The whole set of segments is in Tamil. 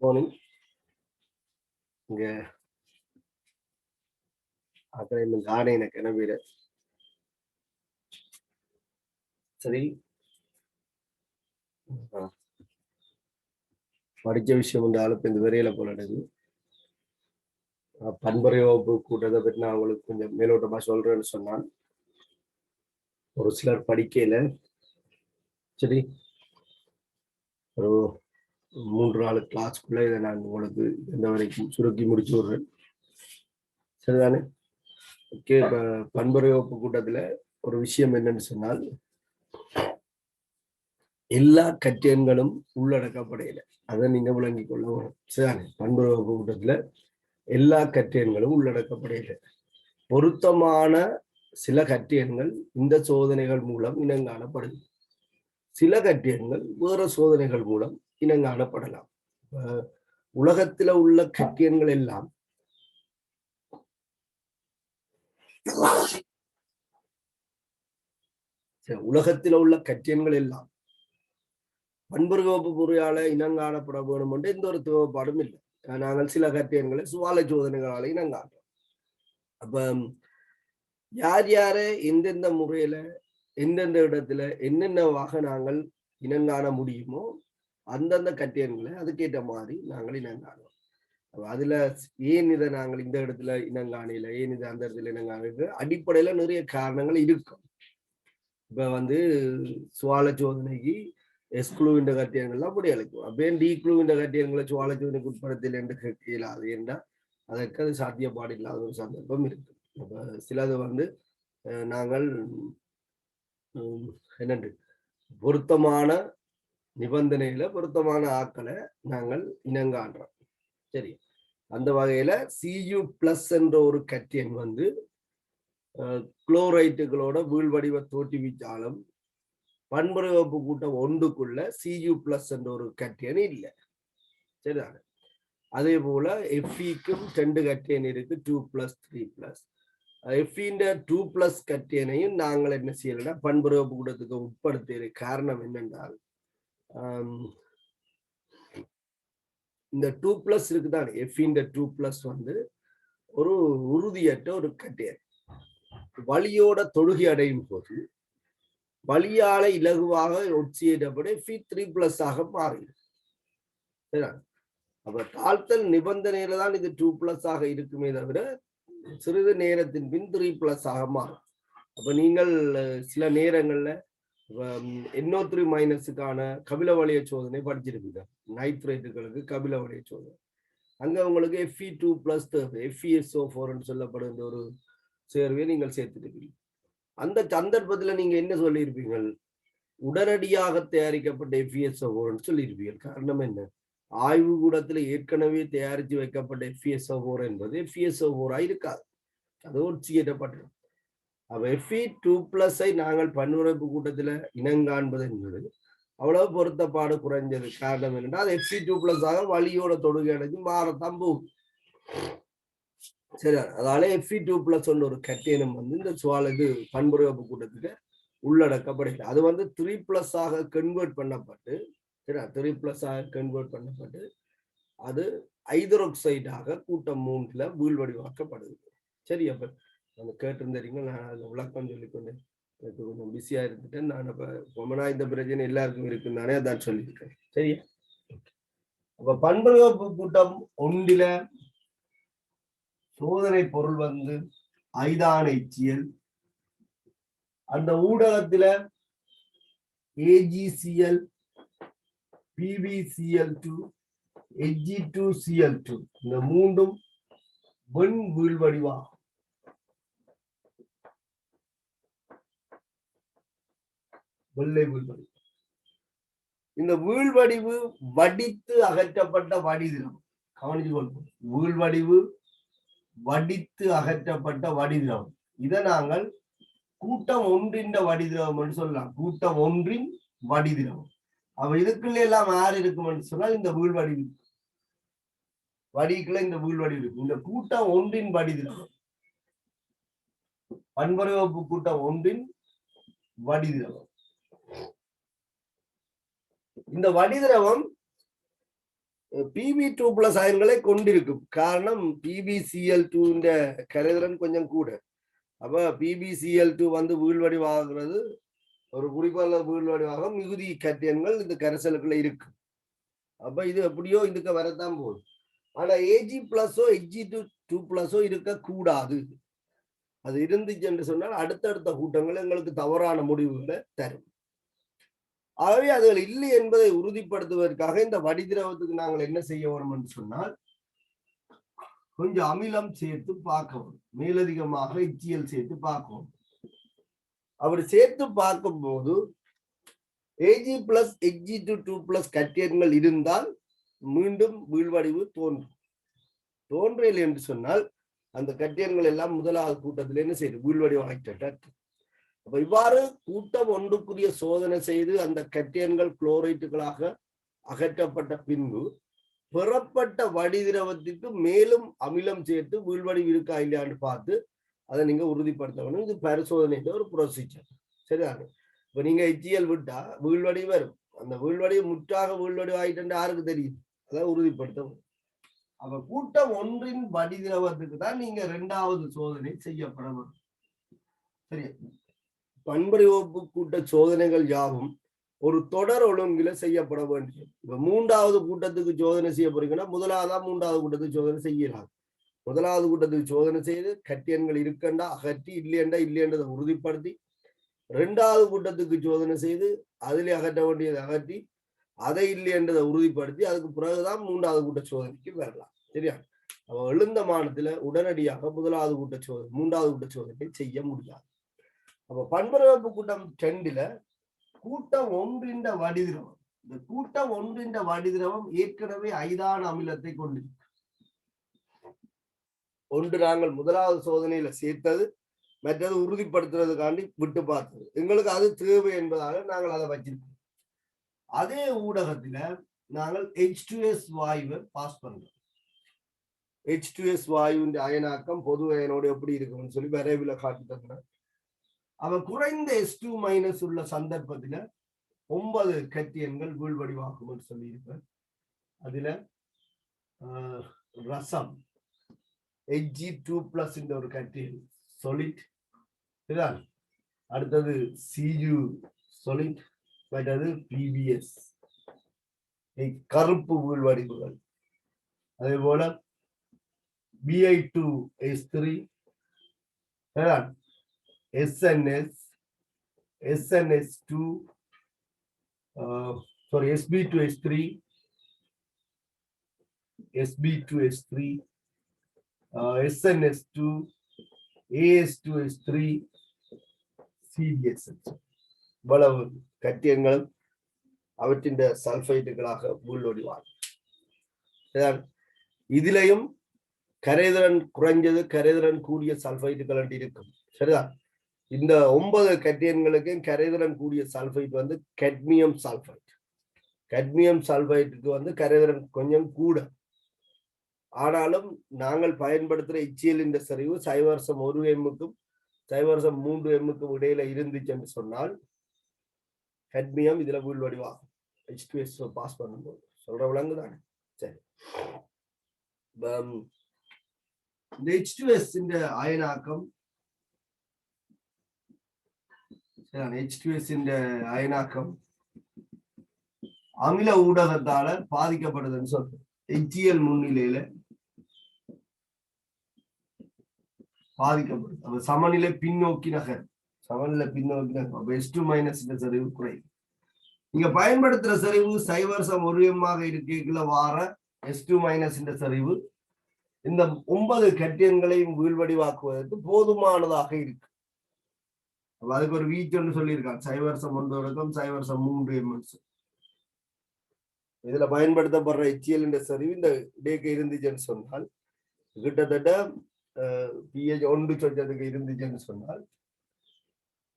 மார்னிங். இங்க அக்கறை இன்னும் காண எனக்கு என்ன பேரு சரி. படிச்ச விஷயம் இருந்தாலும் இப்ப இந்த வரையில போல நடக்குது. பண்புரை வகுப்பு கூட்டத்தை பற்றி நான் உங்களுக்கு கொஞ்சம் மேலோட்டமா சொல்றேன்னு சொன்னான். ஒரு சிலர் படிக்கையில சரி ஒரு 3-4 கிளாஸ்க்குள்ள இதை நான் உங்களுக்கு இந்த வரைக்கும் சுருக்கி முடிச்சு விடுறேன். சரிதானே? ஓகே. இப்ப பண்புரை வகுப்பு கூட்டத்துல ஒரு விஷயம் என்னன்னு சொன்னால், எல்லா கட்டியன்களும் உள்ளடக்கப்படையில அதை நீங்க விளங்கிக் கொள்ள வரும். சரிதானே? பண்புரை வகுப்பு கூட்டத்துல எல்லா கட்டியன்களும் உள்ளடக்கப்படையில பொருத்தமான சில கட்டியன்கள் இந்த சோதனைகள் மூலம் இனங்காணப்படுது. சில கட்டியங்கள் வேற சோதனைகள் மூலம் இனங்காணப்படலாம். உலகத்துல உள்ள கட்டியன்கள் எல்லாம் உலகத்தில் உள்ள கட்டியன்கள் எல்லாம் பண்புறுகோப்பு பொறியால இனங்காணப்பட வேணும் என்று எந்த ஒரு தேவைப்பாடும் இல்லை. நாங்கள் சில கட்டியன்களை சுவால சோதனைகளால இனங்காணோம். அப்ப யார் யாரை எந்தெந்த முறையில எந்தெந்த இடத்துல என்னென்னவாக நாங்கள் இனங்காண முடியுமோ அந்தந்த கட்டியன்களை அதுக்கேற்ற மாதிரி நாங்கள் இனங்காணோம். அதுல ஏன் இதை நாங்கள் இந்த இடத்துல இனங்காணையில, ஏன் இது அந்த இடத்துல இனங்காண அடிப்படையில நிறைய காரணங்கள் இருக்கும். இப்ப சுவால சோதனைக்கு எஸ்குழுவின்ற கட்டியங்கள்லாம் அப்படி அழைக்கும். அப்படியே டிகுழுவின்ற கட்டியங்களை சுவால சோதனைக்கு உட்படுத்தல் என்று கேட்கலாது என்றால் அதற்கு அது சாத்தியப்பாடு இல்லாத ஒரு சந்தர்ப்பம் இருக்கு. அப்ப சிலது நாங்கள் என்னண்டு பொருத்தமான நிபந்தனையில பொருத்தமான ஆக்களை நாங்கள் இனங்காண்றோம். சரி, அந்த வகையில Cu+ என்ற ஒரு கட்டியன் குளோரைட்டுகளோட வீழ்வடிவ தோற்றுவிச்சாலும் பண்புரை வகுப்பு கூட்டம் ஒன்றுக்குள்ள Cu+ என்ற ஒரு கட்டியன் இல்லை. சரிதானே? அதே போல Fe-க்கும் 2 கட்டியன் இருக்கு, 2+, 3+. Fe-ன்ற 2+ கட்டியனையும் நாங்கள் என்ன செய்யலைன்னா பண்புரை வகுப்பு கூட்டத்துக்கு உட்படுத்திய காரணம் என்னென்றால், இந்த 2+ இருக்குதான். Fe-ன்ற 2+ ஒரு உறுதியற்ற ஒரு கட்டியன். வலியோட தொழுகை அடையும் போது வலியால இலகுவாக ஒட்சியேற்றப்பட Fe3+ ஆக மாறிடும். அப்ப தாழ்த்தல் நிபந்தனையில தான் இது 2+ ஆக இருக்குமே தவிர சிறிது நேரத்தின் பின் 3+ ஆக மாறும். அப்ப நீங்கள் சில நேரங்கள்ல NO3- கபில வளைய சோதனை படிச்சிருப்பீங்க. நைட்ரேட்டுகளுக்கு கபில வளைய சோதனை. அங்க உங்களுக்கு Fe2+ தேவை. FeSO4 சொல்லப்படுகின்ற ஒரு சேர்வையை நீங்கள் சேர்த்துருப்பீங்க. அந்த சந்தர்ப்பத்துல நீங்க என்ன சொல்லியிருப்பீங்க? உடனடியாக தயாரிக்கப்பட்ட FeSO4 சொல்லியிருப்பீங்க. காரணம் என்ன? ஆய்வு கூடத்துல ஏற்கனவே தயாரித்து வைக்கப்பட்ட FeSO4 என்பது FeSO4 இருக்காது, அது ஒட்சியேற்றப்பட்டிருக்கும். அப்ப Fe2+ நாங்கள் பன்முறைப்பு கூட்டத்துல இனங்காண்பது என்பது அவ்வளவு பொருத்தப்பாடு குறைஞ்சது. காரணம் என்னன்னா அது Fe2+ ஆக வலியோட தொடுகை அடைஞ்சு மாறத்தான் போகும். சரி, அதனால Fe2+ ஒரு கட்டியனம் இந்த பண்புரைப்பு கூட்டத்துக்கு உள்ளடக்கப்படுகிறது. அது 3+ ஆக கன்வெர்ட் பண்ணப்பட்டு, சரி, 3+ ஆக கன்வெர்ட் பண்ணப்பட்டு அது ஹைட்ரோக்சைடாக கூட்டம் 3ல வீழ்வடிவாக்கப்படுது. சரி, அப்ப கேட்டிருந்தீங்க, நான் அதுல விளக்கம் சொல்லிக்கொண்டேன். எனக்கு கொஞ்சம் பிஸியா இருந்துட்டேன். நான் அப்ப இந்த பிரச்சனை எல்லாருக்கும் இருக்குன்னு அதான் சொல்லியிருக்கேன். சரியா? அப்ப பண்புரைப்பு கூட்டம் ஒன்றில சோதனை பொருள் ஐதானைச்சியல். அந்த ஊடகத்துல AgCl, PbCl2, Hg2Cl2 இந்த மூன்றும் வெண் வீழ்வடிவாகும். வெள்ளை வீழ்வடிவு. இந்த வீழ்வடிவு வடித்து அகற்றப்பட்ட வடிதிரம். கவனிச்சு கொள்வோம். வீழ்வடிவு வடித்து அகற்றப்பட்ட வடிதிரம். இதை நாங்கள் கூட்டம் ஒன்றின் வடிதிரவம் சொல்லலாம். கூட்டம் ஒன்றின் வடிதிரவம். அவ இதுக்குள்ள எல்லாம் யார் இருக்கும் சொன்னால் இந்த வீழ்வடிவு வடிக்குள்ள இந்த வீழ்வடிவு இருக்கும். இந்த கூட்டம் ஒன்றின் வடிதிரவம், பண்புரைப்பு கூட்டம் ஒன்றின் வடிதிரவம். இந்த வடிதிரவம் Pb2+ அயன்களை கொண்டிருக்கும். காரணம் PbCl2 கரைதிறன் கொஞ்சம் கூட. அப்ப PbCl2 வந்து வீழ்வடிவாகிறது ஒரு குறிப்பான வீழ்வடிவாக மிகுதி கட்டியன்கள் இந்த கரைசலுக்குள்ள இருக்கு. அப்ப இது எப்படியோ இதுக்கு வரத்தான் போகுது. ஆனா Ag+ஓ Hg2+ இருக்கக்கூடாது. அது இருந்துச்சு என்று சொன்னால் அடுத்தடுத்த கூட்டங்கள் எங்களுக்கு தவறான முடிவுகளை தரும். ஆகவே அதுகள் இல்லை என்பதை உறுதிப்படுத்துவதற்காக இந்த வடிதிரவத்துக்கு நாங்கள் என்ன செய்ய வேண்டும் என்று சொன்னால் கொஞ்சம் அமிலம் சேர்த்து பார்க்கவும், மேலதிகமாக HCl சேர்த்து பார்க்கவும். அவர் சேர்த்து பார்க்கும் போது Ag+ Hg2+ கட்டியன்கள் இருந்தால் மீண்டும் வீழ்வடிவு தோன்றியல் என்று சொன்னால் அந்த கட்டியன்கள் எல்லாம் முதலாவது கூட்டத்தில் என்ன செய்யுது, வீழ்வடிவு ஆகிட்ட. அப்ப இவ்வாறு கூட்டம் ஒன்றுக்குரிய சோதனை செய்து அந்த கட்டியன்கள் குளோரைட்டுகளாக அகற்றப்பட்ட பின்பு பெறப்பட்ட வடிதிரவத்திற்கு மேலும் அமிலம் சேர்த்து வீழ்வடிவு இருக்கா இல்லையான்னு பார்த்து அதை நீங்க உறுதிப்படுத்த வேணும். இது பரிசோதனை ஒரு ப்ரொசீஜர். சரிதானே? இப்ப நீங்க HCl விட்டா வீழ்வடிவு வரும். அந்த வீழ்வடிவு முற்றாக வீழ்வடிவு ஆயிட்டு யாருக்கு தெரியும்? அதை உறுதிப்படுத்த. அப்ப கூட்டம் ஒன்றின் வடிதிரவத்துக்கு தான் நீங்க 2வது சோதனை செய்யப்பட வேண்டும். சரியா? பண்பறிவப்பு கூட்ட சோதனைகள் யாவும் ஒரு தொடர் ஒழுங்கில செய்யப்பட வேண்டியது. இப்ப 3வது கூட்டத்துக்கு சோதனை செய்ய போறீங்கன்னா முதலாவதா 3வது கூட்டத்துக்கு சோதனை செய்யலாம். முதலாவது கூட்டத்துக்கு சோதனை செய்து கட்டியன்கள் இருக்கண்டா அகற்றி இல்லையன்றதை உறுதிப்படுத்தி 2வது கூட்டத்துக்கு சோதனை செய்து அதிலே அகற்ற வேண்டியதை அகற்றி அதை இல்லை என்றதை உறுதிப்படுத்தி அதுக்கு பிறகுதான் 3வது கூட்ட சோதனைக்கு வரலாம். சரியா? அவ எழுந்த மானத்துல உடனடியாக 1வது கூட்ட சோதனை 3வது கூட்ட சோதனை செய்ய முடியாது. அப்ப பண்புறவப்பு கூட்டம் 2ல கூட்டம் ஒன்றின் வடிதிரவம், இந்த கூட்டம் ஒன்றின் வடிதிரவம் ஏற்கனவே ஐதான அமிலத்தை கொண்டிருக்கு. ஒன்று நாங்கள் 1வது சோதனையில சேர்த்தது, மற்றது உறுதிப்படுத்துறதுக்காண்டி விட்டு பார்த்தது. எங்களுக்கு அது தேவை என்பதால நாங்கள் அதை வச்சிருக்கோம். அதே ஊடகத்துல நாங்கள் H2S வாயுவை பாஸ் பண்றோம். H2S வாயுவின் அயனாக்கம் பொது அயனோடு எப்படி இருக்கும்னு சொல்லி விரைவில் காட்டி தந்தேன். அவன் குறைந்த S2- உள்ள சந்தர்ப்பத்துல 9 கட்டியன்கள் வீழ்வடிவாகும் சொல்லி இருப்பேன். அதுல ரசம் Hg2+ ஒரு கட்டியன் solid. அடுத்தது Cu solid, மற்றது PbS கருப்பு வீழ்வடிவுகள். அதே போல Bi2S3, SNS, SNS2, Sb2S3, Sb2S3, SNS2, AS2S3, CDS. இவ்வளவு கட்டியங்களும் அவற்றின் சல்பைட்டுகளாக வீழ்வடிவார்கள். இதிலையும் கரைதிறன் குறைஞ்சது கரைதிறன் கூடிய சல்பைட்டுகள் இருக்கும். சரிதான்? இந்த 9 கட்டியன்களுக்கு கரைதிறன் கூடிய சல்பைட் வந்து கட்மியம் சல்பைட். கட்மியம் சல்பைட்டுக்கு வந்து கரைதிறன் கொஞ்சம் கூட. ஆனாலும் நாங்கள் பயன்படுத்துற HCl இந்த சரிவு 0.1 m-க்கும் 0.3 m-க்கும் இடையில இருந்துச்சு என்று சொன்னால் கட்மியம் இதுல வீழ்வடிவாகும். H2S பாஸ் பண்ணும்போது சொல்ற விலங்கு தானே. சரி, இந்த H2S அயனாக்கம் H2S அயனாக்கம் அமில ஊடகத்தால பாதிக்கப்படுதுன்னு சொல்றோம். HCl முன்னிலையில பாதிக்கப்படுது. அப்ப சமநிலை பின்னோக்கி நகர். S2- சரிவு குறையும். நீங்க பயன்படுத்துற சரிவு 0.1 m-ஆக இருக்கைக்குள்ள வார S2- சரிவு இந்த 9 கட்டியன்களையும் வீழ்வடிவாக்குவதற்கு போதுமானதாக இருக்கு. அதுக்கு ஒரு வீச்சு சொல்லியிருக்காங்க. 0.1 0.3 m. இதுல பயன்படுத்தப்படுற HCl சரிவு இந்த இடைக்கு இருந்துச்சுன்னு சொன்னால் கிட்டத்தட்ட pH 1 சொச்சத்துக்கு இருந்துச்சுன்னு சொன்னால்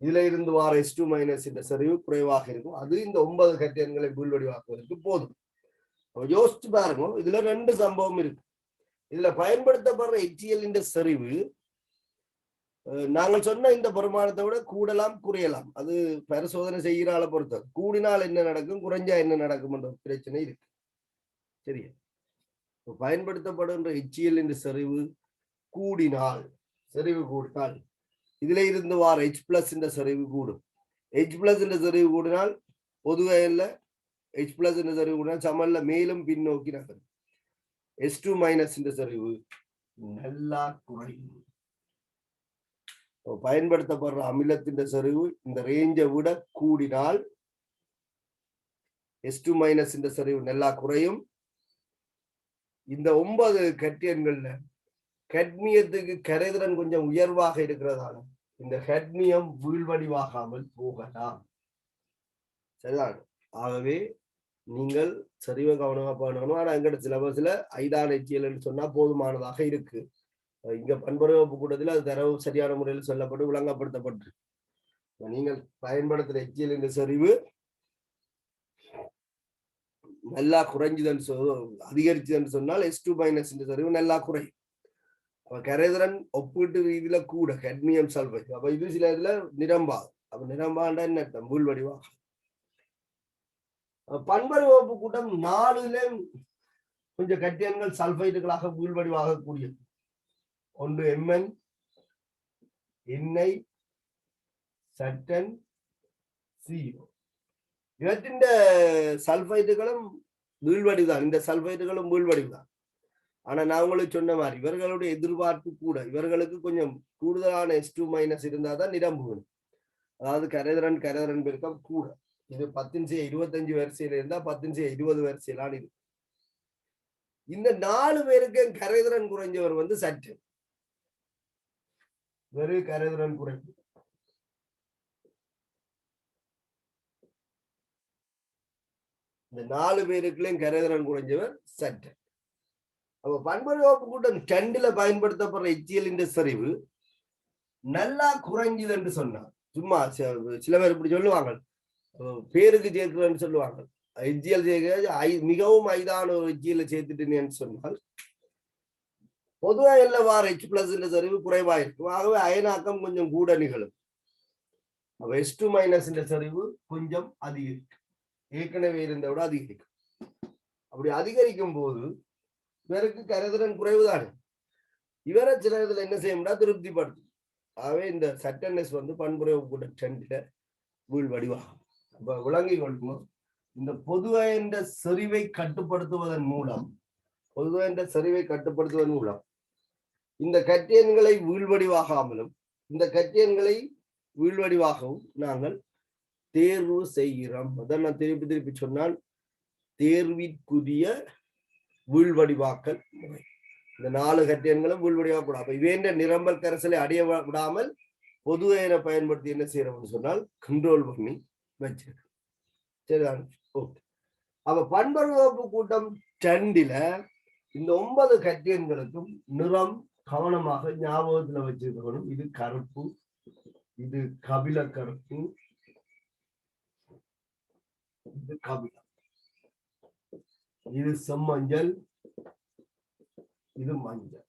இதுல இருந்து வார S2- சரிவு குறைவாக இருக்கும். அது இந்த 9 கட்டியன்களை வீழ்வடிவாக்குவதற்கு போதும். யோசிச்சு பாருங்க, இதுல 2 சம்பவம் இருக்கு. இதுல பயன்படுத்தப்படுற HCl சரிவு நாங்கள் சொன்ன இந்த பெருமானத்தை விட கூடலாம் குறையலாம். அது பரிசோதனை செய்கிறால பொறுத்தது. கூடினால் என்ன நடக்கும், குறைஞ்சா என்ன நடக்கும் என்ற பிரச்சனை இருக்கு. சரியா? பயன்படுத்தப்படுகின்ற HCl என்ற செறிவு கூடினால் இதுல இருந்து வார H+ என்ற செறிவு கூடும். H+ என்ற செறிவு கூடினால் பொதுவையில் H+ என்ற செறிவு கூடினால் சமல்ல மேலும் பின்னோக்கி நகரும். S2- என்ற செறிவு நல்லா குறையும். பயன்படுத்தப்படுற அமிலத்தின் செறிவு இந்த ரேஞ்சை விட கூடினால் S2- என்ற செறிவு நல்லா குறையும். இந்த 9 கட்டியன்கள்ல கட்மியத்துக்கு கரைதிறன் கொஞ்சம் உயர்வாக இருக்கிறதால இந்த கட்மியம் வீழ்வடிவாகாமல் போகலாம். சரிதான். ஆகவே நீங்கள் சரிவ கவனமா பண்ணணும். ஆனா எங்கட சிலபஸ்ல ஐதான HCl சொன்னா போதுமானதாக இருக்கு. இங்க பண்புரை வகுப்பு கூட்டத்தில் அது தரவு சரியான முறையில் சொல்லப்பட்டு விளங்கப்படுத்தப்பட்டு நீங்கள் பயன்படுத்துற HCl என்ற செறிவு நல்லா குறைஞ்சுதுன்னு அதிகரிச்சுன்னு சொன்னால் S2- என்ற செறிவு நல்லா குறையும். கரைதிறன் ஒப்பீட்டு ரீதியில கூட கட்மியம் சல்பைட். அப்ப இது சில இதுல நிரம்பாது. அப்ப நிரம்பாண்டா என்ன அர்த்தம்? வீழ்வடிவாக. பண்புரை வகுப்பு கூட்டம் 4ல கொஞ்சம் கட்டியன்கள் சல்பைட்டுகளாக வீழ்வடிவாக கூடியது. ஒன்று Mn, எண்ணெய், சட்டன், CO. இவற்றின் சல்பைட்டுகளும் வீழ்வடிதான். இந்த சல்பைட்டுகளும் வீழ்வடிதான். ஆனா நான் உங்களுக்கு சொன்ன மாதிரி இவர்களுடைய எதிர்பார்ப்பு கூட இவர்களுக்கு கொஞ்சம் கூடுதலான S2- இருந்தாதான் நிரம்புகணும். அதாவது கரைதிறன் பெருக்கம் கூட. இது 10-25 வரிசையில இருந்தா 10-20 வரிசையிலான இருக்கு. இந்த 4 பேருக்கு கரைதிறன் குறைஞ்சவர் சற்று வெறும் கரைதிறன் குறைப்பு. இந்த 4 பேருக்குள்ளேயும் கரைதிறன் குறைஞ்சவர் சற்று. அப்ப பண்புரை வகுப்பு கூட்டம் 2ல பயன்படுத்தப்படுற HCl என்ற செறிவு நல்லா குறைஞ்சது என்று சொன்னார். சும்மா சில பேர் இப்படி சொல்லுவாங்க, பேருக்கு சேர்க்கிறேன்னு சொல்லுவாங்க. HCl சேர்க்க மிகவும் ஐதான ஒரு HCl சேர்த்துட்டேன்னு சொன்னால் பொதுவா எல்லாம் வார H+ என்ற செறிவு குறைவாயிருக்கும். ஆகவே அயனாக்கம் கொஞ்சம் கூட நிகழும். அப்ப S2- என்ற செறிவு கொஞ்சம் அதிகரிக்கும். ஏற்கனவே இருந்த விட அதிகரிக்கும். அப்படி அதிகரிக்கும் போது இவருக்கு கரைதிறன் குறைவுதானே. இவரை சில இதுல என்ன செய்ய முடியாது, திருப்திப்படுத்தும். ஆகவே இந்த சட்டனஸ் பண்புரை கூட 2ல வீழ்வடிவாகும். அப்ப விளங்கி கொள்ளும். இந்த பொதுவா என்ற செறிவை கட்டுப்படுத்துவதன் மூலம் இந்த கட்டியன்களை வீழ்வடிவாகாமலும் இந்த கட்டியன்களை வீழ்வடிவாகவும் நாங்கள் தேர்வு செய்கிறோம். அதான் நான் திருப்பி சொன்னால் தேர்விற்குரிய வீழ்வடிவாக்கல் முறை. இந்த 4 கட்டியன்களும் வீழ்வடிவாக்கூடாது. அப்ப இவேண்ட நிரம்பல் கரைசலை அடைய விடாமல் பொதுவையனை பயன்படுத்தி என்ன செய்யறோம்னு சொன்னால் கண்ட்ரோல் பண்ணி வச்சிருக்கோம். சரிதான். ஓகே. அப்ப பண்புரை வகுப்பு கூட்டம் 2ல இந்த 9 கட்டியன்களுக்கும் நிறம் கவனமாக ஞாபகத்துல வச்சிருக்கணும். இது கருப்பு, இது கபில கருப்பு, இது கபிலம், இது செம்மஞ்சள், இது மஞ்சள்.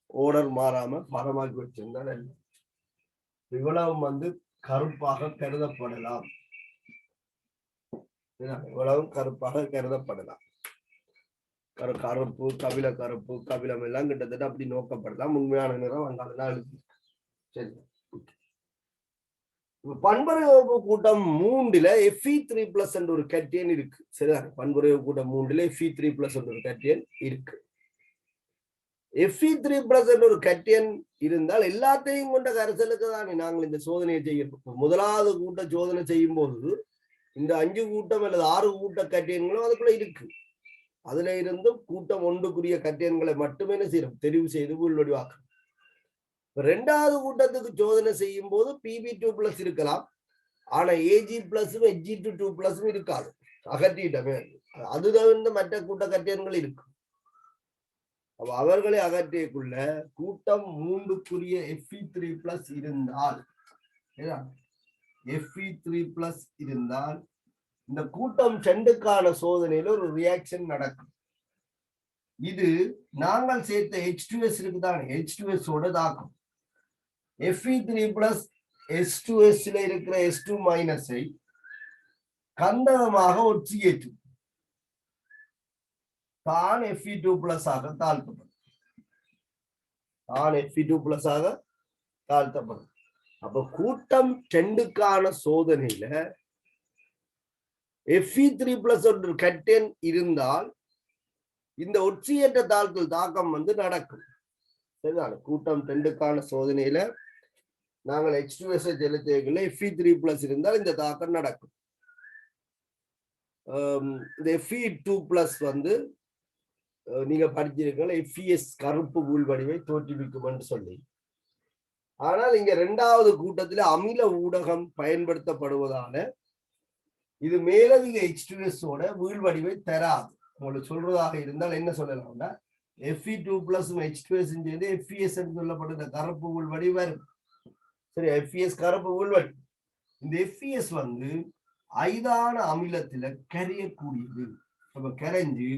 ஓர்டர் மாறாம பரமாக்கி வச்சிருந்தால் இவ்வளவு கருப்பாக கருதப்படலாம். இவ்வளவும் கருப்பாக கருதப்படலாம். கருப்பு, கபில கருப்பு, கபிலம் எல்லாம் கிட்டத்தட்ட அப்படி நோக்கப்படலாம். உண்மையான நிறம் அங்காலதான் எழுதி. சரி. பண்புரை வகுப்பு கூட்டம் 3ல Fe3+ என்ற ஒரு கட்டியன் இருக்கு. சரிதான். பண்புரை வகுப்பு கூட்டம் 3ல Fe3+ என்ற ஒரு கட்டியன் இருக்கு. Fe3+ என்ற ஒரு கட்டியன் இருந்தால் எல்லாத்தையும் கொண்ட கரைசலுக்கு தானே நாங்கள் இந்த சோதனையை செய்யணும். முதலாவது கூட்ட சோதனை செய்யும் போது இந்த 5 கூட்டம் அல்லது 6 கூட்ட கட்டியன்களும் அதுக்குள்ள இருக்கு. அதுல இருந்தும் கூட்டம் 1க்குரிய கட்டியன்களை மட்டுமே செய்யணும் தெரிவு செய்து வீழ்வடிவாக்கும். 2வது கூட்டத்துக்கு சோதனை செய்யும் போது Pb2+ இருக்கலாம். ஆனா Ag+, Hg2+ இருக்காது. அகற்றிட்டமே. அது தவிர்த்து மற்ற கூட்ட கட்டியன்கள் இருக்கு. அப்ப அவர்களை அகற்றியக்குள்ள கூட்டம் 3க்குரிய Fe3+ இருந்தால் Fe3+ இருந்தால் இந்த கூட்டம் 2க்கான சோதனையில ஒரு ரியாக்ஷன் நடக்கும். இது நாங்கள் சேர்த்த H2S இருக்குதான், H2S ஓட தாக்கும். Fe3+ H2S இருக்கிற S2- கந்தகமாக ஒட்சியேற்றும். தான் Fe2+ ஆக தாழ்த்தப்படும். தான் Fe2+ ஆக தாழ்த்தப்படும். அப்ப கூட்டம் 2க்கான சோதனையில Fe3+ ஒரு கட்டேன் இருந்தால் இந்த ஒட்சியேற்ற தாழ்த்தல் தாக்கம் நடக்கும். சரிதான? கூட்டம் 2க்கான சோதனையில நாங்கள் H2S செலுத்தியக்குள்ள Fe3+ இருந்தால் இந்த தாக்கம் நடக்கும். இந்த Fe2+ நீங்க படிச்சிருக்கீங்க, FeS கருப்பு உள்வடிவை தோற்றுவிக்கும் என்று சொல்லி. ஆனால் இங்க 2வது கூட்டத்தில் அமில ஊடகம் பயன்படுத்தப்படுவதால இது மேலதிக H2S ஓட வீழ்வடிவை தராது. உங்களுக்கு சொல்றதாக இருந்தால் என்ன சொல்லலாம்னா, Fe2+ H2S சேர்ந்து FeS என்று சொல்லப்படுற கருப்பு உள்வடி வரும். சரி, FeS கருப்பு உள்வடி. இந்த FeS ஐதான அமிலத்துல கரையக்கூடியது. அப்ப கரைஞ்சு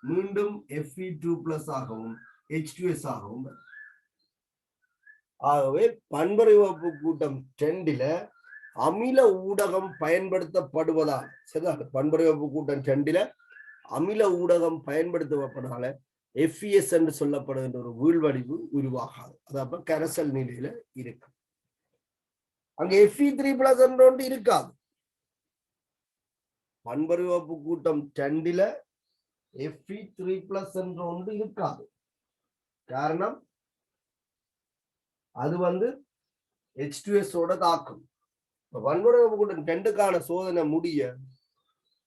மீண்டும் Fe2+ ஆகவும் H2S ஆகவும் வரும். ஆகவே பண்புறைவப்பு கூட்டம் 2ல அமில ஊடகம் பயன்படுத்தப்படுவதால், சரிதான், பண்புறைவப்பு கூட்டம் 2ல அமில ஊடகம் பயன்படுத்தப்படுவதால FeS என்று சொல்லப்படுகின்ற ஒரு வீழ்வடிவு உருவாகாது. அது அப்ப கரைசல் நிலையில இருக்கு. அங்க Fe3+ என்ற ஒன்று இருக்காது. பண்புறைவப்பு கூட்டம் 2ல Fe3+ என்ற ஒன்று இருக்காது. காரணம், அது H2S ஓட தாக்கும். பண்புறைவப்பு கூட்டம் 2க்கான சோதனை முடிய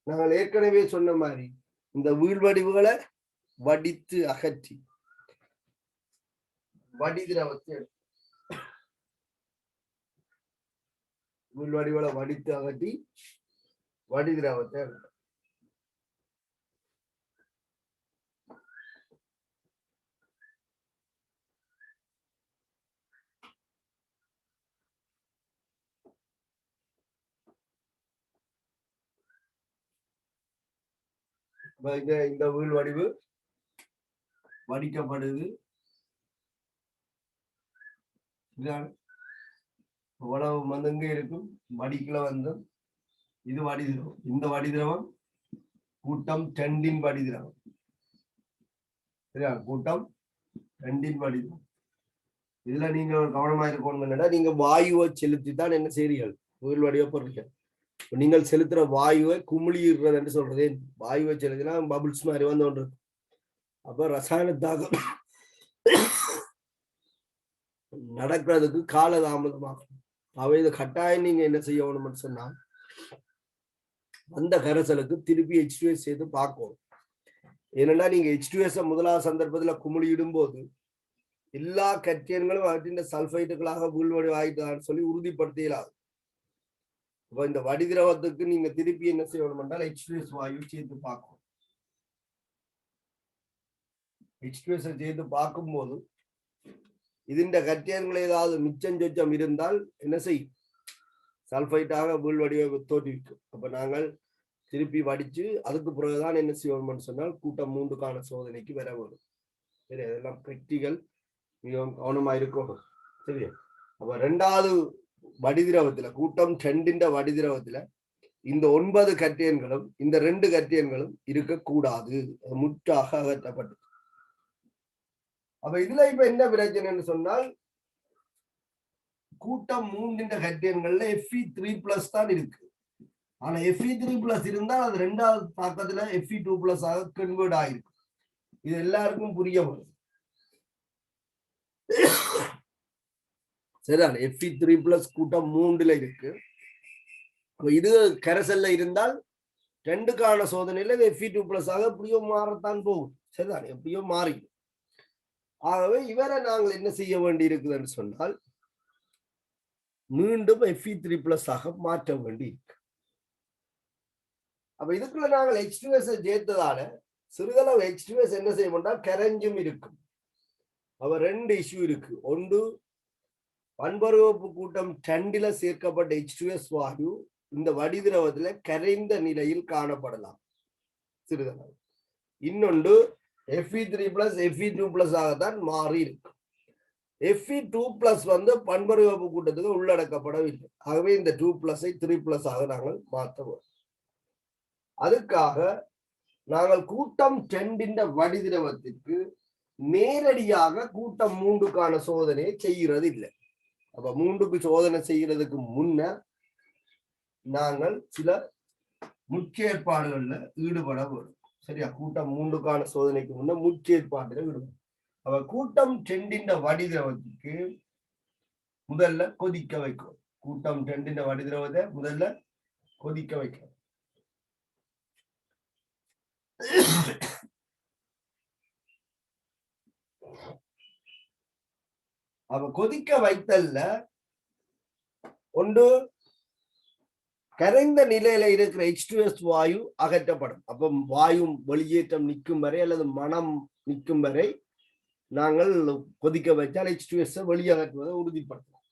நாங்கள் ஏற்கனவே சொன்ன மாதிரி இந்த வீழ்வடிவுகளை வடித்து அகற்றி வடிதிரவத்தை வீழ்வடிவுகளை வடித்து அகற்றி வடிதிரவத்தை இந்த வீழ்வடிவு வடிக்கப்படுது. இவ்வளவு எங்க இருக்கும், வடிக்கல இது வடிதிரவம். இந்த வடிதிரவம் கூட்டம் 2ன் வடிதிரவம். சரியா? கூட்டம் 2ன் வடிதிரவம். இதுல நீங்க கவனமா இருக்கணும். நீங்க வாயுவை செலுத்தித்தான் என்ன செய்றீர்கள், வீழ்வடிவை பொருட்கள். நீங்கள் செலுத்துற வாயுவை குமிழிடுறது என்று சொல்றது. வாயுவை செலுத்தினா பபுள்ஸ் மாதிரி ஒன்று. அப்ப ரசாயன தாக்கம் நடக்கிறதுக்கு காலதாமதமாகும். அவை இதை கட்டாயம் நீங்க என்ன செய்யணும்னு சொன்னா, அந்த கரைசலுக்கு திருப்பி H2S சேர்த்து பார்க்கணும். ஏனென்றா நீங்க H2S முதலாவது சந்தர்ப்பத்துல குமிழியிடும் போது எல்லா கட்டியன்களும் அவற்றின் சல்பைட்டுகளாக வீழ்வடி ஆயிட்டான்னு சொல்லி உறுதிப்படுத்தலாது. இந்த வடிதிரவத்துக்கு நீங்க திருப்பி என்ன செய்யணும் என்றால் H2S வாயு சேர்த்து பார்க்கணும். H2S சேர்த்து பார்க்கும்போது ഇതിന്റെ கட்டியன்கள் ஏதாவது மிச்சம் சொச்சம் இருந்தால் என்ன செய்யும், சல்பைட்டாக வீழ்வடிவை தோற்றுவிக்கும். அப்ப நாங்கள் திருப்பி வடிச்சு அதுக்கு பிறகுதான் என்ன செய்யணும்னு சொன்னால் கூட்டம் 3க்கான சோதனைக்கு வர வரும். சரி, அதெல்லாம் பிராக்டிகல், மிகவும் கவனமா இருக்கணும். சரியா? அப்ப 2வது வடிதிரவத்துல, கூட்டம் 2ன் வடிதிரவத்துல இந்த 9 கட்டியன்களும் இந்த 2 கட்டியன்களும் இருக்கக்கூடாது. முற்றாக அகற்றப்பட்டது. அப்ப இதுல இப்ப என்ன பிரச்சனைன்னு சொன்னால், கூட்டம் 3ன் கட்டியன்கள்ல Fe3+ தான் இருக்கு. ஆனா Fe3+ இருந்தால் அது 2வது தாக்கத்துல Fe2+ ஆக கன்வெர்ட் ஆயிருக்கு. இது எல்லாருக்கும் புரிய வரும். சரிதான்? Fe3+ கூட்டம் 3ல இருக்கு. இது கரைசல்ல இருந்தால் 2க்கான சோதனையில Fe2+ ஆக எப்படியோ மாறத்தான் போகும். சரிதான்? எப்படியோ மாறி. ஆகவே இவரை நாங்கள் என்ன செய்ய வேண்டி இருக்குதுன்னு சொன்னால், மீண்டும் Fe3+ ஆக மாற்ற வேண்டி இருக்கு. அப்ப இதுக்குள்ள நாங்கள் H2S சேர்த்ததால சிறிதளவு H2S என்ன செய்ய கரைஞ்சும் இருக்கும். அவ 2 இஷ்யூ இருக்கு. ஒன்று, பண்புறைவப்பு கூட்டம் 2ல சேர்க்கப்பட்ட H2S வாயு இந்த வடிதிரவத்துல கரைந்த நிலையில் காணப்படலாம் சிறிதளவு. இன்னொன்று, Fe3+ Fe2+ ஆகத்தான் மாறி இருக்கு. Fe2+ பண்புறைவப்பு கூட்டத்துக்கு உள்ளடக்கப்படவில்லை. ஆகவே இந்த 2+ 3+ ஆக நாங்கள் மாற்ற வேண்டும். அதுக்காக நாங்கள் கூட்டம் 2 வடிதிரவத்திற்கு நேரடியாக கூட்டம் 3க்கான சோதனையை செய்கிறது இல்லை. அப்ப 3க்கு சோதனை செய்யறதுக்கு முன்னர் நாங்கள் சில முற்கேற்பாடுகள்ல ஈடுபட வேண்டும். சரியா? கூட்டம் 3க்கான சோதனைக்கு முன்ன முற்கேற்பாடுல ஈடுபடும். அப்ப கூட்டம் 2 வடிதிரவத்துக்கு முதல்ல கொதிக்க வைக்கும். கூட்டம் 2 வடிதிரவத்தை முதல்ல கொதிக்க வைக்கும். அப்ப கொதிக்க வைத்தல்ல ஒன்று கரைந்த நிலையில இருக்கிற H2S வாயு அகற்றப்படும். அப்ப வாயு வெளியேற்றம் நிற்கும் வரை அல்லது மனம் நிற்கும் வரை நாங்கள் கொதிக்க வைத்தால் H2S வெளியகற்றுவதை உறுதிப்படுத்தலாம்.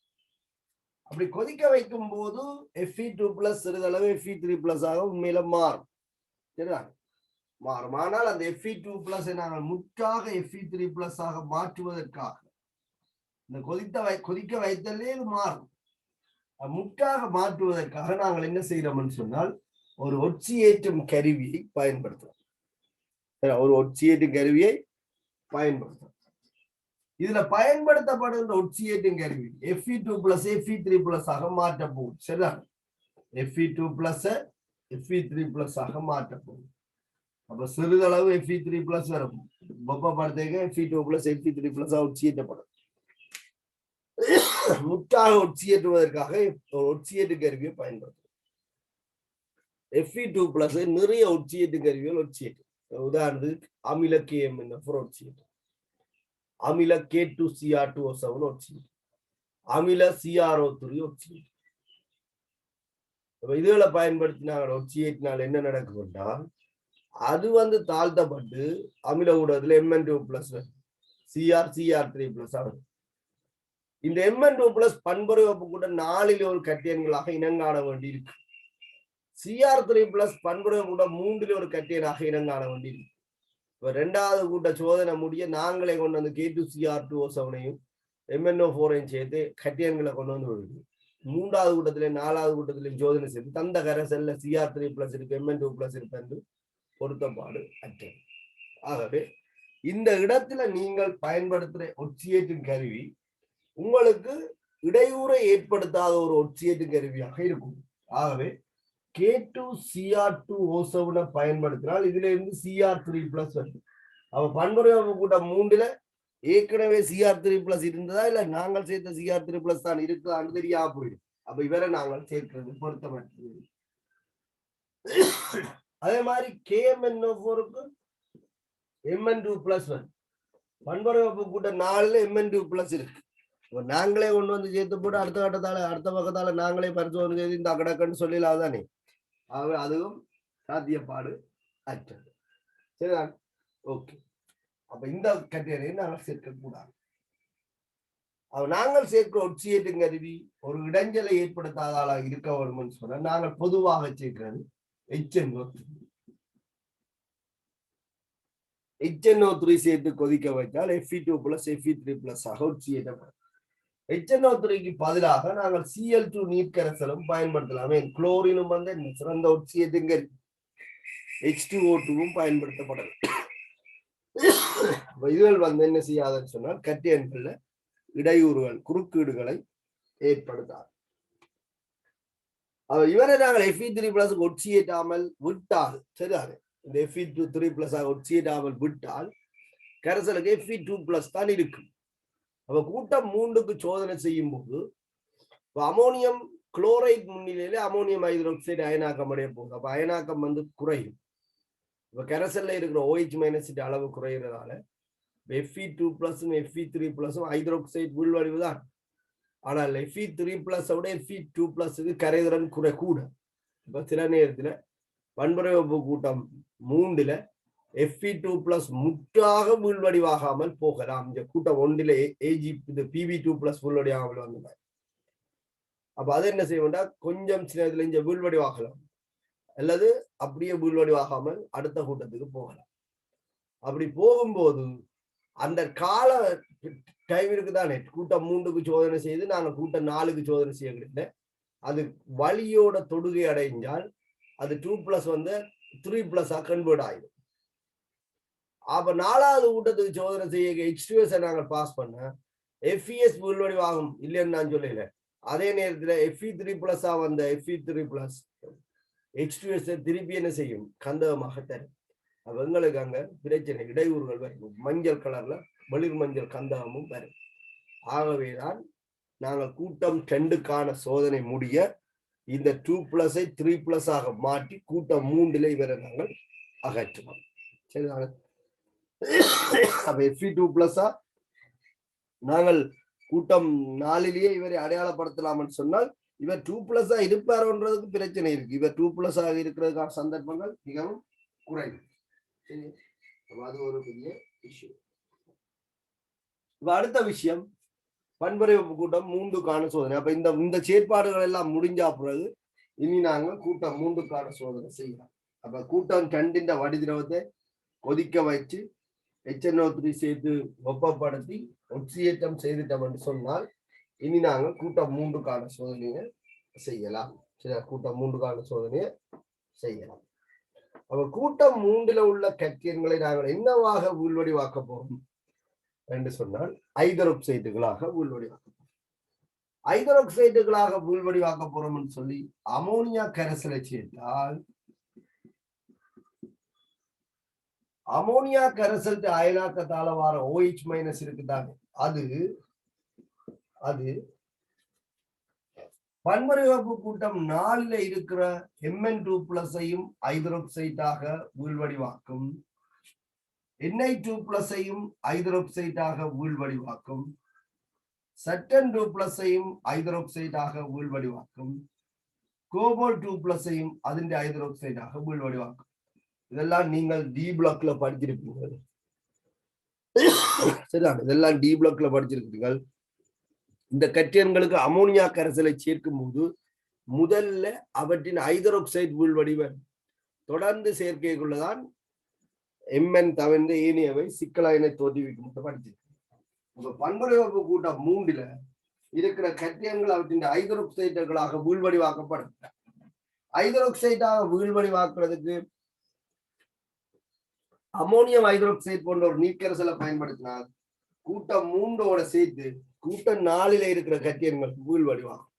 அப்படி கொதிக்க வைக்கும் போது Fe2+ சிறிதளவு Fe3+ ஆக உண்மையில மாறும். சரிதா? மாறும். ஆனால் அந்த Fe2+ நாங்கள் முற்றாக Fe3+ ஆக மாற்றுவதற்காக இந்த கொதிக்க வைத்தலே மாறும். முற்றாக மாற்றுவதற்காக நாங்கள் என்ன செய்யறோம்னு சொன்னால் ஒரு ஒட்சியேற்றும் கருவியை பயன்படுத்துறோம். ஒரு ஒட்சியேற்றும் கருவியை பயன்படுத்துறோம். இதுல பயன்படுத்தப்படுகின்ற ஒட்சியேற்றும் கருவி Fe2+ Fe3+ ஆக மாற்ற போகும். சரிதான்? Fe2+ Fe3+ ஆக மாற்ற போகும். அப்ப சிறிதளவு Fe3+ வரும். வெப்பப்படுத்த Fe2+ Fe3+ ஒட்சியேற்றப்படும். முற்றாக ஒட்சியேற்றுவதற்காக ஒட்சியேற்று கருவியை பயன்படுத்தும். Fe2+ நிறைய ஒட்சியேற்று கருவிகள் ஒட்சியேற்று. உதாரணத்துக்கு அமில KMnO4 ஒட்சியேற்று, அமில K2Cr2O7 ஒட்சியேற்று, அமில CrO3 ஒட்சியேற்று. இதுகளை பயன்படுத்தினாங்க ஒட்சியேற்றினால் என்ன நடக்கும் என்றால் அது தாழ்த்தப்பட்டு அமில ஊடகத்தில் Mn2+ Cr3+ ஆகும். இந்த Mn2+ பண்புறவப்பு கூட 4ல் ஒரு கட்டியன்களாக இனங்காண வேண்டி இருக்கு. Cr3+ பண்புறவப்பு கூட 3ல் ஒரு கட்டியனாக இனங்காண வேண்டி இருக்கு. இப்ப 2வது கூட்ட சோதனை முடிய நாங்களே கொண்டு வந்து K2Cr2O7ஐயும் MnO4ஐயும் சேர்த்து கட்டியன்களை கொண்டு வந்து விடுது. 3வது கூட்டத்திலையும் 4வது கூட்டத்திலையும் சோதனை செய்து தந்த கரைசல்ல Cr3+ இருக்கு Mn2+ இருக்கு என்று பொருத்தப்பாடு அற்றது. ஆகவே இந்த இடத்துல நீங்கள் பயன்படுத்துற ஒட்சியேற்றும் கருவி உங்களுக்கு இடையூறை ஏற்படுத்தாத ஒரு ஒட்சியேற்றும் கருவியாக இருக்கும். ஆகவே K2Cr2O7 பயன்படுத்தினால் இதுல இருந்து Cr3+ வருது. அவ பண்புறவப்பு கூட்டம் 3ல ஏற்கனவே Cr3+ இருந்ததா இல்ல நாங்கள் சேர்த்த Cr3+ தான் இருக்குதான்னு தெரியாம போயிடும். அப்ப இவரை நாங்கள் சேர்க்கிறது பொருத்தமற்றது. அதே மாதிரி KMnO4க்கு Mn2+ வருது. பண்புறவப்பு கூட்டம் 4ல Mn2+ இருக்கு. நாங்களே கொண்டு வந்து சேர்த்து போட்டு அடுத்த பக்கத்தால நாங்களே பரிசோதனை செய்து இந்த அக்கடக்கன்னு சொல்லலாதானே. ஆகவே அதுவும் சாத்தியப்பாடு அற்றது. சரிதான்? ஓகே. அப்ப இந்த கட்டியனை நாங்கள் சேர்க்கக்கூடாது. நாங்கள் சேர்க்கிற ஒட்சியேற்றும் கருவி ஒரு இடைஞ்சலை ஏற்படுத்தாதால இருக்க வேணும்னு சொன்னா நாங்கள் பொதுவாக சேர்க்கிறது HNO3 சேர்த்து கொதிக்க வைத்தால் Fe2+ Fe3+ ஆக ஒட்சியேற்றப்படும். HNO3க்கு பதிலாக நாங்கள் Cl2 நீர்க்கரைசலும் பயன்படுத்தலாமே. குளோரினும் சிறந்த ஒட்சியேற்றும் கருவி. H2O2வும் பயன்படுத்தப்படலாம். இதுகள் என்ன செய்யாதுன்னு சொன்னால் கட்டியன்கள்ல இடையூறுகள் குறுக்கீடுகளை ஏற்படுத்தாது. இவரை நாங்கள் Fe3+ ஒட்சியேற்றாமல் விட்டால் சரிதானே. இந்த Fe3+ ஒட்சியேற்றாமல் விட்டால் கரைசலுக்கு Fe2+ தான் இருக்கும். அப்ப கூட்டம் 3க்கு சோதனை செய்யும் போது அமோனியம் குளோரைட் முன்னிலையில அமோனியம் ஹைட்ரோக்சைடு அயனாக்கம் அடைய போகுது. அப்ப அயனாக்கம் குறையும். இப்ப கரைசல்ல இருக்கிற OH- அளவு குறைகிறதால Fe2+ Fe3+ ஹைட்ரோக்சைடு வீழ்வடைவுதான். ஆனால் Fe3+ விட Fe2+ கரைதிறன் கூட. இப்ப சில நேரத்துல பண்புறவப்பு கூட்டம் 3ல Fe2+ முற்றாக வீழ்வடிவாகாமல் போகலாம். இந்த கூட்டம் 1ல Pb2+ வீழ்வடிவாகாமல் வந்தது. அப்ப அது என்ன செய்வோம்னா கொஞ்சம் சில இதுல இந்த வீழ்வடிவாகலாம் அல்லது அப்படியே வீழ்வடிவாகாமல் அடுத்த கூட்டத்துக்கு போகலாம். அப்படி போகும்போது அந்த கால டைம் இருக்குதானே. கூட்டம் 3க்கு சோதனை செய்து நாங்கள் கூட்டம் 4க்கு சோதனை செய்ய அது வலியோட தொடுகை அடைஞ்சால் அது 2+ 3+ கன்வெர்ட் ஆயிடும். அப்ப 4வது ஊட்டத்துக்கு சோதனை செய்ய H2S நாங்கள் பாஸ் பண்ண FeS வீழ்வடிவாகும் இல்லைன்னு நான் சொல்லல. அதே நேரத்தில் Fe3+ வந்த Fe3+ H2S திருப்பி என்ன செய்யும்? கந்தகமாக தரும். அப்ப எங்களுக்கு அங்க பிரச்சனை இடையூறுகள் வரும். மஞ்சள் கலர்ல வெளிர் மஞ்சள் கந்தகமும் வரும். ஆகவேதான் நாங்கள் கூட்டம் 2க்கான சோதனை முடிய இந்த 2+ஐ 3+ஆக மாற்றி கூட்டம் 3ல இவரை நாங்கள் அகற்றுவோம். சரிதாங்க. அப்ப Fe2+ நாங்கள் கூட்டம் 4லேயே இவரை அடையாளப்படுத்தலாம்னு சொன்னால் இவர் 2+ஆ இருப்பார்ன்றதுக்கு பிரச்சனை இருக்கு. இவர் 2+ஆக இருக்கிறதுக்கான சந்தர்ப்பங்கள் மிகவும் குறைவு. சரி, அது ஒரு பெரிய இஷ்யூ. அடுத்த விஷயம் பண்பறிவு கூட்டம் 3க்கான சோதனை. அப்ப இந்த செயற்பாடுகள் எல்லாம் முடிஞ்சா பிறகு இனி நாங்கள் கூட்டம் 3க்கான சோதனை செய்யலாம். அப்ப கூட்டம் 2 வடிதிரவத்தை கொதிக்க வச்சு HNO3 சேர்த்து வெப்பப்படுத்தி ஒட்சியேற்றம் செய்துட்டோம் என்று சொன்னால் இனி நாங்கள் கூட்டம் 3க்கான சோதனையை செய்யலாம். சரி, கூட்டம் 3க்கான சோதனையை செய்யலாம். அப்ப கூட்டம் 3ல உள்ள கட்டியன்களை நாங்கள் என்னவாக உள்வடிவாக்க போறோம் என்று சொன்னால் ஐதரோக்சைடுகளாக உள்வடிவாக்க போறோம். ஐதரோக்சைடுகளாக உள்வடிவாக்க போறோம் என்று சொல்லி அமோனியா கரைசலை சேர்த்தால் அமோனியா கரைசல் அயனாக்கத்தால வர OH- இருக்குதாங்க. அது பன்மறிவப்பு கூட்டம் 4ல இருக்கிற Mn2+ஐயும் ஐதரோக்சைடாக உள்வடிவாக்கும். Na2+ஐயும் ஐதரோக்சைடாக உள்வடிவாக்கும். Sn2+ஐயும் ஐதரோக்சைடாக உள்வடிவாக்கும். Cobalt2+ஐயும் அதிന്റെ ஐதரோக்சைடாக உள்வடிவாக்கும். இதெல்லாம் நீங்கள் டி பிளாக்ல படிச்சிருப்பீங்க. சரிதான், இதெல்லாம் டி பிளாக்ல படிச்சிருக்கீங்க. இந்த கட்டியன்களுக்கு அமோனியா கரைசலை சேர்க்கும் போது முதல்ல அவற்றின் ஐதரோக்சைடு வீழ்வடிவன் தொடர்ந்து சேர்க்கைக்குள்ளதான் Mn தவிர்த்து ஏனையவை சிக்கலாயினை தோற்றுவிக்கும் படிச்சிருக்கு. பண்புடைப்பு கூட்டம் 3ல இருக்கிற கட்டியன்கள் அவற்றின் ஐதரோக்சைடுகளாக வீழ்வடிவாக்கப்படும். ஐதரோக்சைடாக வீழ்வடிவாக்குறதுக்கு அமோனியம் ஹைட்ரோக்சைடு போன்ற ஒரு நீர்க்கரைசலை பயன்படுத்தினால் கூட்டம் 3ஓட சேர்த்து கூட்டம் 4ல இருக்கிற கட்டியன்கள் வீழ்வடிவாகும்.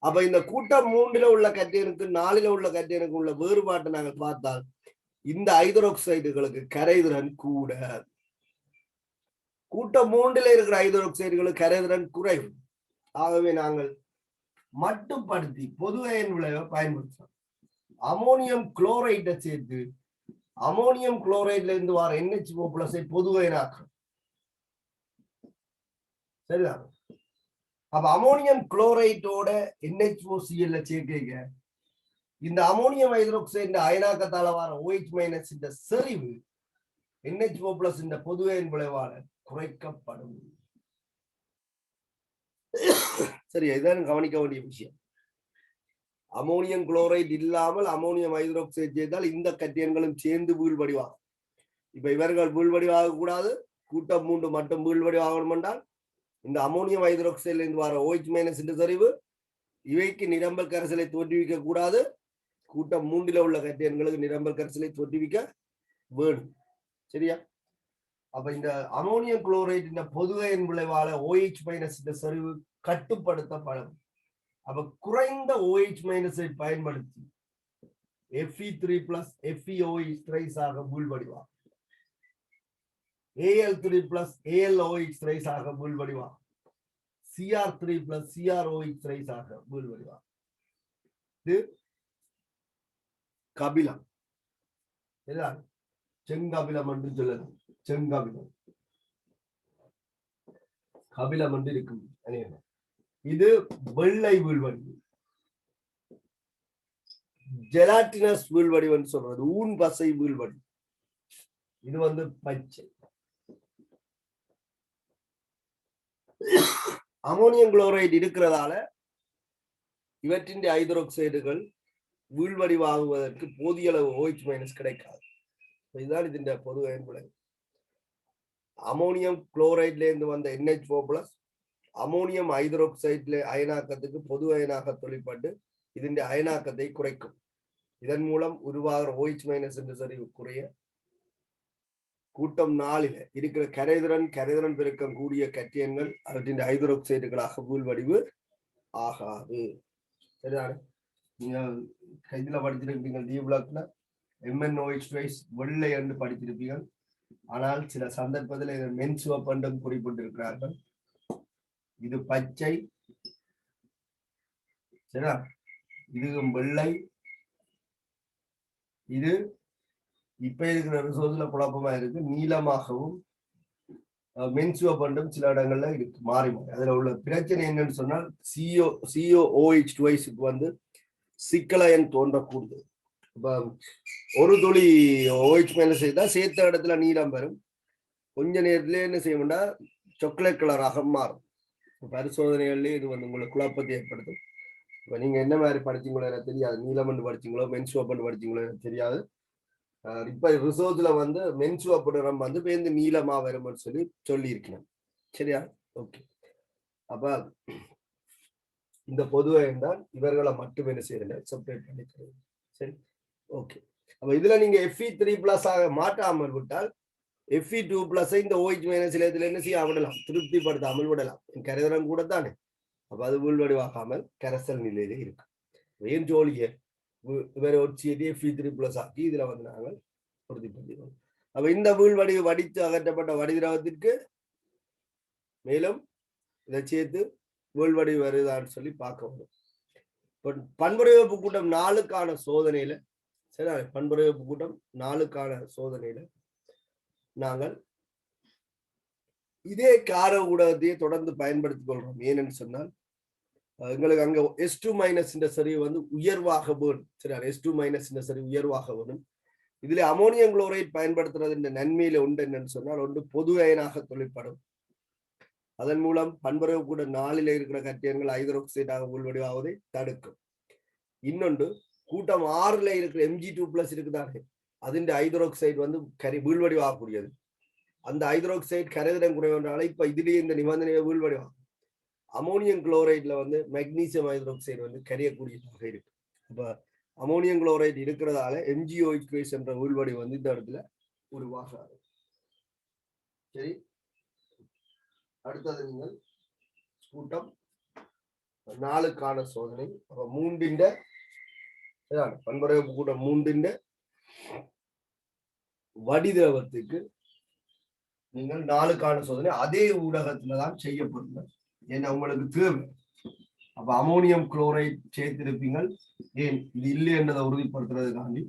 அப்ப இந்த கூட்டம் 3ல உள்ள கட்டியனுக்கு 4ல உள்ள கட்டியனுக்கு உள்ள வேறுபாட்டை நாங்கள் பார்த்தால் இந்த ஹைட்ரோக்சைடுகளுக்கு கரைதிறன் கூட, கூட்டம் 3ல இருக்கிற ஹைட்ரோக்சைடுகளுக்கு கரைதிறன் குறைவு. ஆகவே நாங்கள் மட்டுப்படுத்தி பொது அயன் விளைவை பயன்படுத்தலாம். அமோனியம் குளோரைடை சேர்த்து அமோனியம் குளோரைட்ல இருந்து வர NH4+ பொது அயனாக்கும். சரிதான். அப்ப அமோனியம் குளோரைட்டோட NH4Cl சேர்க்க இந்த அமோனியம் ஹைட்ரோக்சைடு அயனாக்கத்தால வர OH- இந்த செறிவு NH4+ இந்த பொது அயன் விளைவால குறைக்கப்படும். சரி, இதான் கவனிக்க வேண்டிய விஷயம். அமோனியம் குளோரைடு இல்லாமல் அமோனியம் ஹைட்ரோக்சைடு செய்தால் இந்த கட்டியன்களும் சேர்ந்து வீழ்வடிவாகும். இப்ப இவர்கள் வீழ்வடிவாக கூடாது, கூட்டம் 3 மட்டும் வீழ்வடிவாகணும் என்றால் இந்த அமோனியம் ஹைட்ரோக்சைடுல இருந்து வர OH- இந்த சரிவு இவைக்கு நிரம்பல் கரைசலை தோற்றுவிக்க கூடாது. கூட்டம் 3ல உள்ள கட்டியன்களுக்கு நிரம்பல் கரைசலை தோற்றுவிக்க வேணும். சரியா? அப்ப இந்த அமோனியம் குளோரைடு இந்த பொது அயன் விளைவால OH- இந்த சரிவு கட்டுப்படுத்தப்படும். அப்ப குறைந்த OH- பயன்படுத்தி Fe3+ FeOH ஆக வீழ்வடிவாகும். Al3+ AlOH ஆக வீழ்வடிவாகும். Cr3+ CrOH ஆக வீழ்வடிவாகும். இது கபிலம். செங்கபிலம் என்று சொல்லலாம். செங்கபிலம் கபிலம் என்று இருக்கும். இது வெள்ளை வீழ்வடிவு. ஜெலாட்டினஸ் வீழ்வடிவுன்னு சொல்றது ஊன் பசை வீழ்வடிவு. இது பச்சை. அமோனியம் குளோரைடு இருக்கிறதால இவற்றின் ஹைட்ரோக்சைடுகள் வீழ்வடிவாகுவதற்கு போதிய அளவு OH- கிடைக்காது. இதுதான் இதன் பொது விளைவு. அமோனியம் குளோரைட்ல இருந்து வந்த NH4+ அமோனியம் ஹைட்ரோக்சைட்ல அயனாக்கத்துக்கு பொது அயனாக தொழிற்பட்டு இதன் அயனாக்கத்தை குறைக்கும். இதன் மூலம் உருவாகிற OH- என்ற சரிவு குறைய கூட்டம் 4 இருக்கிற கரைதிறன் பெருக்கம் கூடிய கட்டியன்கள் அவற்றின் ஹைட்ரோக்சைடுகளாக வீழ்வடிவு ஆகாது. சரிதானே? நீங்க இதுல படிச்சிருப்பீங்க டி பிளாக்ல MnOH வெள்ளை என்று படித்திருப்பீர்கள். ஆனால் சில சந்தர்ப்பத்தில் இதை மென்சுவப் என்றும் குறிப்பிட்டிருக்கிறார்கள். இது பச்சை, சரியா? இதுவும் வெள்ளை. இது இப்ப இருக்கிற ரிசோர்ஸ்ல குழப்பமா இருக்கு. நீளமாகவும் மென்சுவப் என்றும் சில இடங்கள்ல இருக்கு, மாறி மாறி. அதுல உள்ள பிரச்சனை என்னன்னு சொன்னால் COOH வந்து சிக்கலயன் தோன்றக்கூடுது. இப்ப ஒரு துளி OH மேல செய்தா சேர்த்த இடத்துல நீளம் வரும். கொஞ்ச நேரத்துல என்ன செய்யணும்னா சாக்லேட் கலராக மாறும். பரிசோதனைகள்லயே இது வந்து உங்களுக்கு குழப்பத்தை ஏற்படுத்தும். இப்ப நீங்க என்ன மாதிரி படிச்சீங்களோ எனக்கு தெரியாது, நீளம் என்று படிச்சீங்களோ மென்சுவப் என்று படிச்சீங்களோ எனக்கு தெரியாது. இப்ப ரிசோர்ஸ்ல வந்து மென்சுவப் நிறம் வந்து பேருந்து நீளமா வரும்னு சொல்லி இருக்கணும். சரியா? ஓகே. அப்ப இந்த பொதுவை என்றால் இவர்களை மட்டும் என்ன செய்யல செப்பரேட் பண்ணிக்கிறது. சரி, ஓகே. அப்ப இதுல நீங்க Fe3+ ஆக மாற்றாமல் விட்டால் Fe2+ இந்த OH- இதுல என்ன செய்ய விடலாம், திருப்திப்படுத்தாமல் விடலாம். கரைதிறன் கூட தானே. அப்ப அது வீழ்வடிவாகாமல் கரைசல் நிலையில இருக்கு. ஏன் ஜோலிய வேற Fe3+ ஆக்கி இதுல வந்து நாங்கள் உறுதிப்படுத்தினோம். அப்ப இந்த வீழ்வடிவு வடித்து அகற்றப்பட்ட வடிதிரவத்திற்கு மேலும் இதை சேர்த்து வீழ்வடிவு வருதான்னு சொல்லி பார்க்க வரும். பண்புரையப்பு கூட்டம் 4க்கான சோதனையில, சரி, பண்புரையப்பு கூட்டம் 4க்கான சோதனையில நாங்கள் இதே கார ஊடகத்தையே தொடர்ந்து பயன்படுத்திக் கொள்றோம். ஏன்னு சொன்னால் எங்களுக்கு அங்க S2- சரிவு வந்து உயர்வாக வேணும். சரி, S2- சரிவு உயர்வாக வேணும். இதுல அமோனியம் குளோரைட் பயன்படுத்துறது நன்மையில உண்டு என்னன்னு சொன்னால், ஒன்று பொது அயனாக தொழிற்படும். அதன் மூலம் பண்புரைவு கூட 4 இருக்கிற கட்டியங்கள் ஹைட்ரோக்சைடாக உள்வடிவாவதை தடுக்கும். இன்னொன்று கூட்டம் 6 இருக்கிற Mg2+ இருக்குதானே, அதின் ஹைட்ரோக்சைடு வந்து வீழ்வடிவாகக்கூடியது. அந்த ஹைட்ரோக்சைடு கரைதிறன் குறைவதால இப்ப இதுலயே இந்த நிபந்தனையை வீழ்வடிவாகும். அமோனியம் குளோரைட்ல வந்து மெக்னீசியம் ஹைட்ரோக்சைடு வந்து கரையக்கூடியதாக இருக்கு. அப்ப அமோனியம் குளோரைடு இருக்கிறதால MgOH என்ற வீழ்வடி வந்து இந்த இடத்துல உருவாகாது. சரி, அடுத்தது நீங்கள் கூட்டம் 4க்கான சோதனை. மூன்றின் பண்புரையப்பு கூட்டம் 3 வடிதிரவத்துக்கு நீங்கள் 4க்கான சோதனை அதே ஊடகத்துலதான் செய்யப்படும். ஏன்னா உங்களுக்கு தேவை. அப்ப அமோனியம் குளோரைட் சேர்த்திருப்பீங்கள். ஏன் இது இல்லை என்றதை உறுதிப்படுத்துறதுக்காண்டி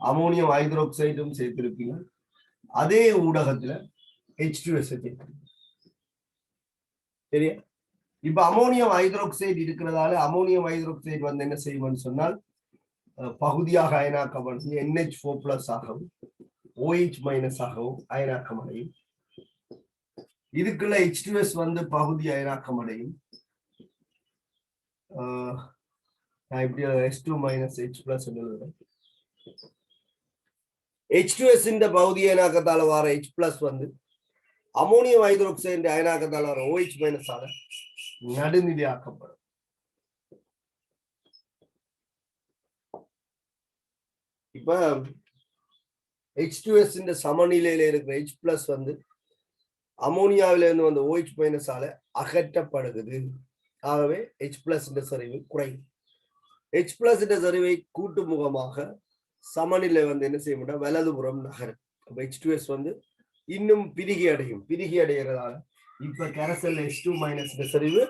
அமோனியம் ஹைட்ரோக்சைடும் சேர்த்திருப்பீங்க. அதே ஊடகத்துல H2S சேர்த்திருப்பீங்க. சரியா? இப்ப அமோனியம் ஹைட்ரோக்சைடு இருக்கிறதால அமோனியம் ஹைட்ரோக்சைடு வந்து என்ன செய்வோம்னு சொன்னால் பகுதியாக அயனாக்கப்படும் NH4+ ஆகவும் OH- ஆகவும் அயனாக்கம் அடையும். இதுக்குள்ள H2S வந்து பகுதி அயனாக்கம் அடையும். நான் இப்படி S2- H+. H2S இந்த பகுதி அயனாக்கத்தால வர H+ வந்து அமோனியம் ஹைட்ரோக்சைடு அயனாக்கத்தால வர OH- ஆல நடுநிலை ஆக்கப்படும். இப்ப H2S இந்த சமநிலையில இருக்கிற H+ வந்து அமோனியாவில இருந்து வந்த OH- ஆல அகற்றப்படுகிறது. ஆகவே H+ இந்த சரிவு குறையும். H+ இந்த சரிவை கூட்டு முகமாக சமநிலை வந்து என்ன செய்ய முடியும், வலதுபுறம் நகரும். அப்ப H2S வந்து இன்னும் பிரிகி அடைகிறதால இப்ப கரைசல் S2- இந்த சரிவு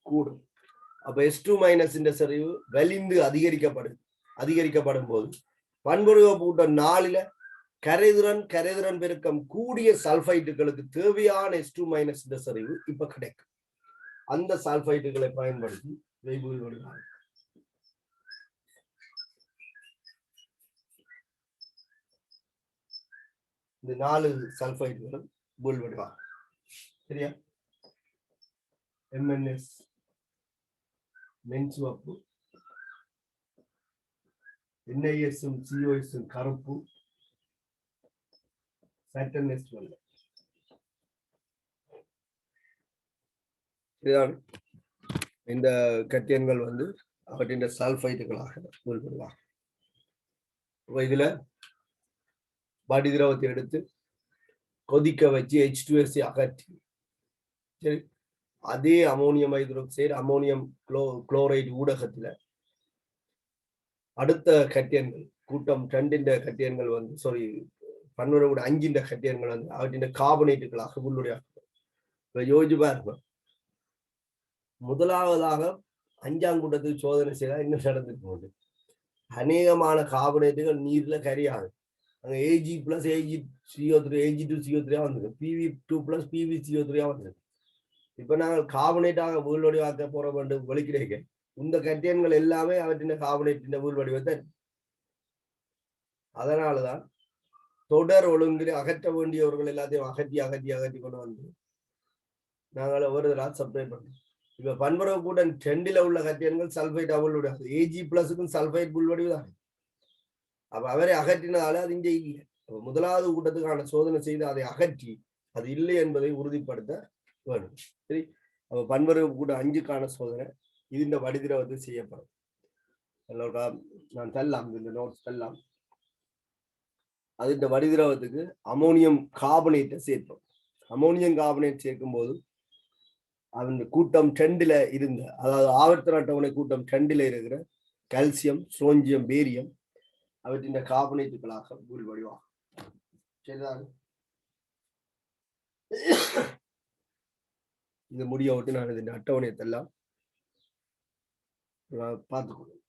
கூடும். அப்ப S2- இந்த சரிவு வலிந்து அதிகரிக்கப்படும் போது பண்புரைவு கூட்டம் 4 கரைதிறன் பெருக்கம் கூடிய சல்பைட்டுகளுக்கு தேவையான S2- இந்த சரிவு இப்ப கிடைக்கும். அந்த சல்பைட்டுகளை பயன்படுத்தி வீழ்வடிவாகும். இந்த 4 சல்பைட்டுகளும் வீழ்வடிவாகும். சரியா? MnS மென்சுவப்பு, NiS-ம் COS-ம் கருப்பு, Saturn-S வெள்ளை. இந்த கட்டியன்கள் வந்து அவற்றின் சல்பைட்டுகளாக வீழ்வடிவாகும். இதுல வடி திரவத்தை எடுத்து கொதிக்க வச்சு H2Sஐ அகற்றி சரி அதே அமோனியம் ஹைட்ராக்சைடு அமோனியம் குளோரைடு ஊடகத்துல அடுத்த கட்டியன்கள் கூட்டம் 2 கட்டியன்கள் வந்து சாரி 5 கட்டியன்கள் வந்து அவற்றின் கார்பனேட்டுகளாக உள்ளுடைய யோசிச்சு பாருங்க முதலாவதாக 5ஆம் கூட்டத்துக்கு சோதனை செய்தால் என்ன நடந்துட்டு போகுது அநேகமான கார்பனேட்டுகள் நீர்ல கரியாது அங்க Ag+ Ag CO3 Ag2CO3 வந்துருக்கு Pv2+ PbCO3 வந்துருக்கு இப்ப நாங்கள் கார்பனேட்டாக வீழ்வடிவாக்க போறோம் என்று வெளிக்கிடைக்க இந்த கட்டியன்கள் எல்லாமே அவற்றின் கார்பனேட்டின் வீழ்வடிவத்தை அதனாலதான் தொடர் ஒழுங்கில் அகற்ற வேண்டியவர்கள் எல்லாத்தையும் அகற்றி கொண்டு வந்து நாங்கள் ஒரு தடவை சப்ளை பண்றோம் இப்ப பன்மரவு கூட்டம் 2ல உள்ள கட்டியன்கள் சல்பைட் அவளுடைய Ag+க்கும் சல்பைட் புல்வடிவுதான் அப்ப அவரை அகற்றினால அது இங்கே இல்லை முதலாவது கூட்டத்துக்கான சோதனை செய்து அதை அகற்றி அது இல்லை என்பதை உறுதிப்படுத்த வேணும் சரி அப்ப பன்மரவு கூட்டம் 5க்கான சோதனை இந்த வடிதிரவத்தில் செய்யப்படும் நான் தரலாம் இந்த நோட்ஸ் தரலாம் அது இந்த வடிதிரவத்துக்கு அமோனியம் கார்பனேட்டை சேர்ப்போம் அமோனியம் கார்பனேட் சேர்க்கும் போது அந்த கூட்டம் 2ல இருந்த அதாவது ஆவர்த்தன அட்டவணை கூட்டம் 2ல இருக்கிற கால்சியம் சோஞ்சியம் பேரியம் அவற்றின் கார்பனேட்டுகளாக வீழ்வடிவாகும் சரிதான் இந்த முடிய விட்டு நான் இந்த அட்டவணையத்தெல்லாம் பார்த்துக்கணும்